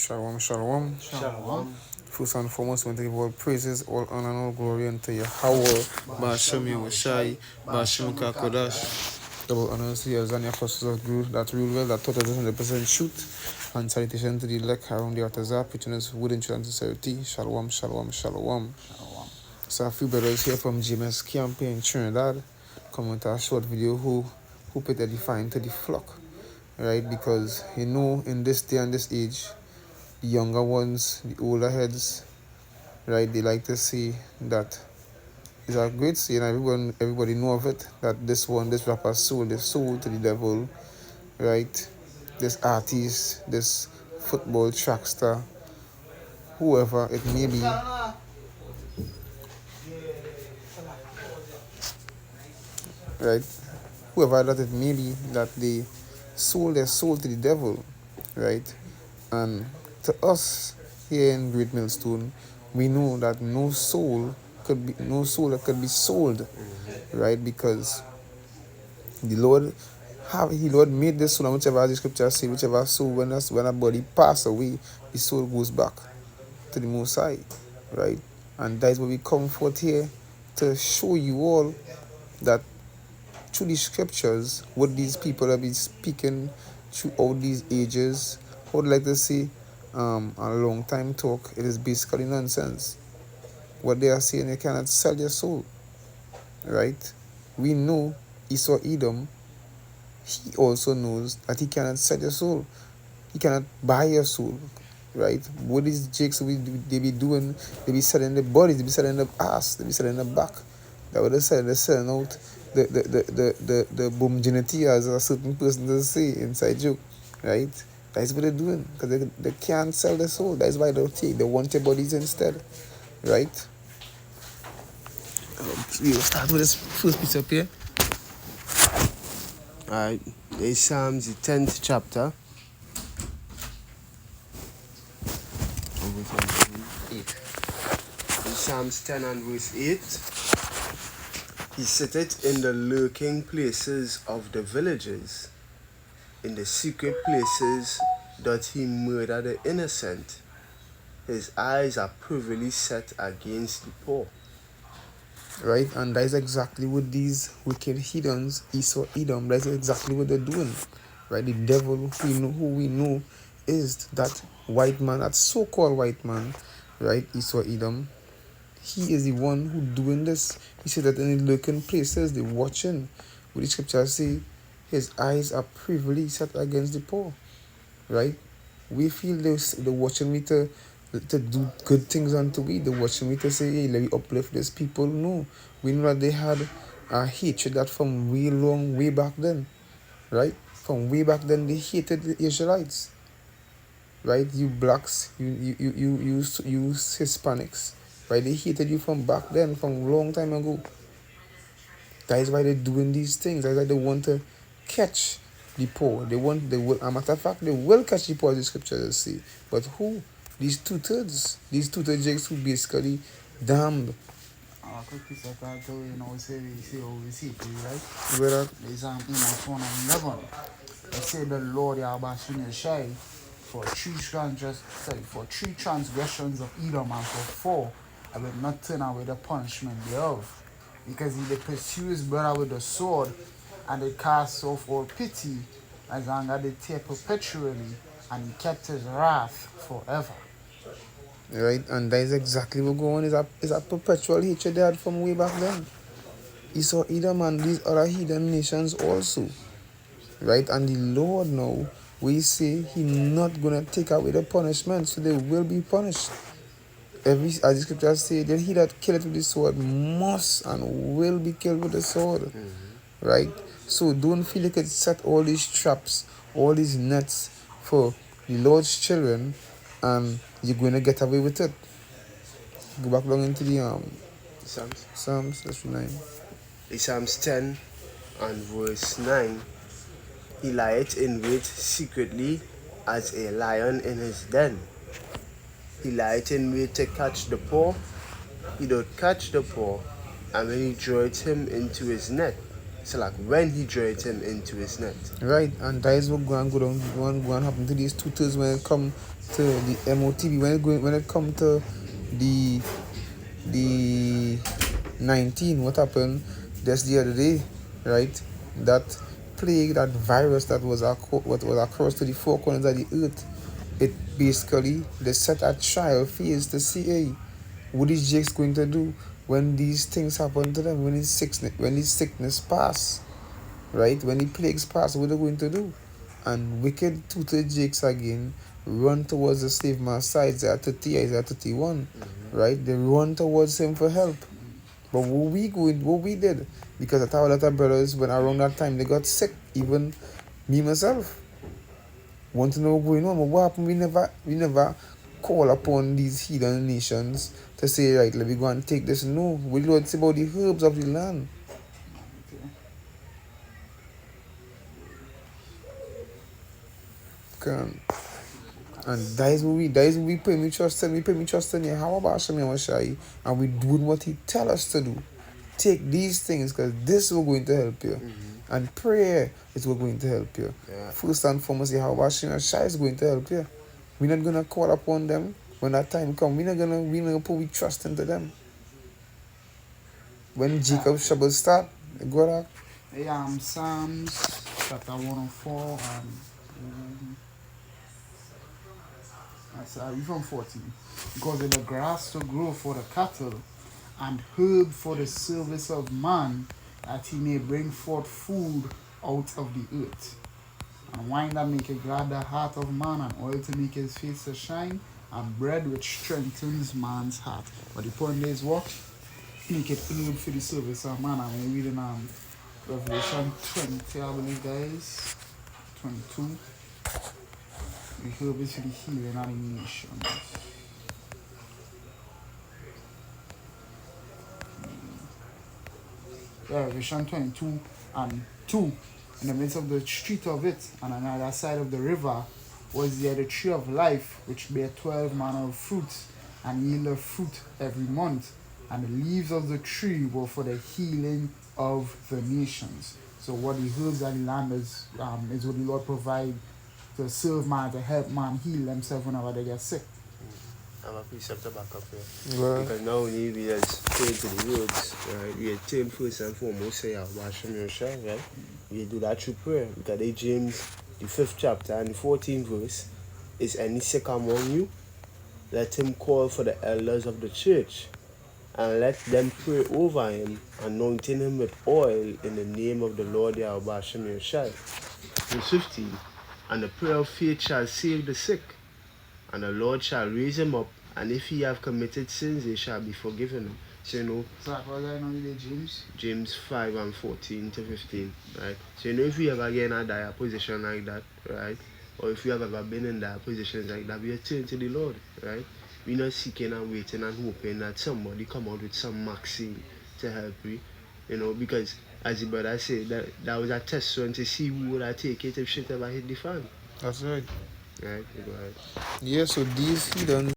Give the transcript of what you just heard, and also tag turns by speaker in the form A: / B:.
A: Shalom, shalom.
B: Shalom.
A: First and foremost, we want to give all praises, all honor, and all glory unto Yahweh, Ba'ashem Yahushai, Ba'ashem Kakodash. Double honors to the Azania apostles of Guru that rule well, that taught us 100% truth. And salutation to the elect around the Artazar, preaching us wooden truth and sincerity. Shalom, shalom, shalom. So a few brothers here from GMS Camp in Trinidad come with a short video who put a define to the flock. Right, because you know in this day and this age, the younger ones, the older heads, right, they like to say that it's a great saying, everybody know of it, that this rapper sold his soul to the devil, right? This artist, this football track star, whoever it may be, right? Whoever that it may be, that they sold their soul to the devil, right? And to us here in Great Millstone, we know that no soul that could be sold, right? Because the Lord made this soul, and whichever, as the scripture say, whichever soul when a body pass away, the soul goes back to the Most High, right? And that is what we come forth here to show you all that through the scriptures, what these people have been speaking through all these ages, I would like to say, a long time talk, it is basically nonsense. What they are saying, they cannot sell their soul, right? We know Esau Edom, he also knows that he cannot sell your soul. He cannot buy your soul, right? What is Jakes they be doing? They be selling the bodies, they be selling the ass, they be selling the back. That what they selling, they're selling out the homogeneity, as a certain person does say inside joke, right? That's what they're doing, because they can't sell their soul. That's why they want your bodies instead, right? We'll start with this first piece up here.
B: Alright, it's Psalms, the 10th chapter. In Psalms 10 and verse 8. He sitteth in the lurking places of the villages. In the secret places doth he murder the innocent. His eyes are privily set against the poor.
A: Right, and that is exactly what these wicked heathens, Esau Edom, that's exactly what they're doing. Right, the devil who we know is that white man, that so-called white man, right, Esau Edom. He is the one who doing this. He said that in the lurking places, they're watching. What the scriptures say, his eyes are privily set against the poor. Right? We feel they're watching me to do good things unto we. They're watching me to say, hey, let me uplift these people. No. We know that they had a hatred that from way back then. Right? From way back then, they hated the Israelites. Right? You blacks, you Hispanics. Right? They hated you from back then, from a long time ago. That is why they're doing these things. That's why they want to catch the poor. They will, a matter of fact, they will catch the poor, as the scriptures say. But who? These two-thirds Jakes who basically damned.
C: Quick piece of that, we say it, right?
A: Where that?
C: There's Amos 1 and 11. They say the Lord Yahweh Shai for three transgressions of Edom and for 4, I will not turn away the punishment thereof. Because he did pursue his brother with the sword, and they cast off all pity, as anger did tear perpetually, and he kept his wrath forever.
A: Right, and that is exactly what going on. Is a perpetual hatred they had from way back then. Esau Edom and these other heathen nations also. Right, and the Lord now, we say he not gonna take away the punishment, so they will be punished. As the scriptures say, then he that killeth with the sword must and will be killed with the sword. Right? So don't feel like it's set all these traps, all these nets for the Lord's children, and you're going to get away with it. Go back long into the Psalms, that's 9.
B: In Psalms 10 and verse 9. He lieth in wait secretly as a lion in his den. He lieth in wait to catch the poor. He doth catch the poor, and when he draweth him into his net, So like when he dragged him into his net.
A: Right, and that is what going to happen to these tutors when it come to the MOTB, when it come to the 19. What happened just the other day, right? That plague, that virus that was what was across to the four corners of the earth. It basically they set a trial phase to see, hey, what is Jake's going to do when these things happen to them, when his sickness pass, right? When the plagues pass, what are they going to do? And wicked tutor Jakes again run towards the slave man's side, Isaiah 30, Isaiah 31, right? They run towards him for help. But what we did, because I thought a lot of brothers, when around that time they got sick, even me myself, want to know what's going on. But what happened? We never call upon these heathen nations to say, right, let me go and take this. No, we Lord say about the herbs of the land. Come. And that is what we put me trust in. We put me trust in how about Hashem Yamashai, and we doing what he tell us to do. Take these things, because this is going to help you. And prayer is what going to help you.
B: Yeah.
A: First and foremost, how about Hashem Yamashai is going to help you. We're not gonna call upon them when that time comes. We're not gonna put we trust into them. When Jacob's trouble start, go back.
C: Psalms chapter 104 and from 14. Because of the grass to grow for the cattle, and herb for the service of man, that he may bring forth food out of the earth. And wine that maketh glad the heart of man, and oil to make his face to shine, and bread which strengthens man's heart. But the point is what? Make it herb for the service of man. And we're reading Revelation 20, I believe guys. 22. The herb is for the healing of the nations. Revelation 22 and 2. In the midst of the street of it, and on the other side of the river, was there the tree of life, which bare 12 manner of fruits, and yielded fruit every month. And the leaves of the tree were for the healing of the nations. So what the herbs of the land is what the Lord provide to serve man, to help man heal themselves whenever they get sick.
B: I'm a precept to back up here.
A: Well,
B: Because now we just turn to the words, right? We turn first and foremost say Hashem Yeshua, right? We do that through prayer. Because in James, the 5th chapter and the 14th verse, is any sick among you? Let him call for the elders of the church, and let them pray over him, anointing him with oil in the name of the Lord Yahweh Hashem Yeshua. Verse 15, and the prayer of faith shall save the sick, and the Lord shall raise him up, and if he have committed sins, they shall be forgiven him. So
C: So what I know with James?
B: James 5 and 14 to 15, right? So if you ever get in a dire position like that, right? Or if you have ever been in dire positions like that, we turn to the Lord, right? We're not seeking and waiting and hoping that somebody come out with some maxim to help you, because as the brother said, that was a test run to see who would take it if shit ever hit the fan.
A: that's right.
B: Right? You go ahead.
A: Yeah, so these heathens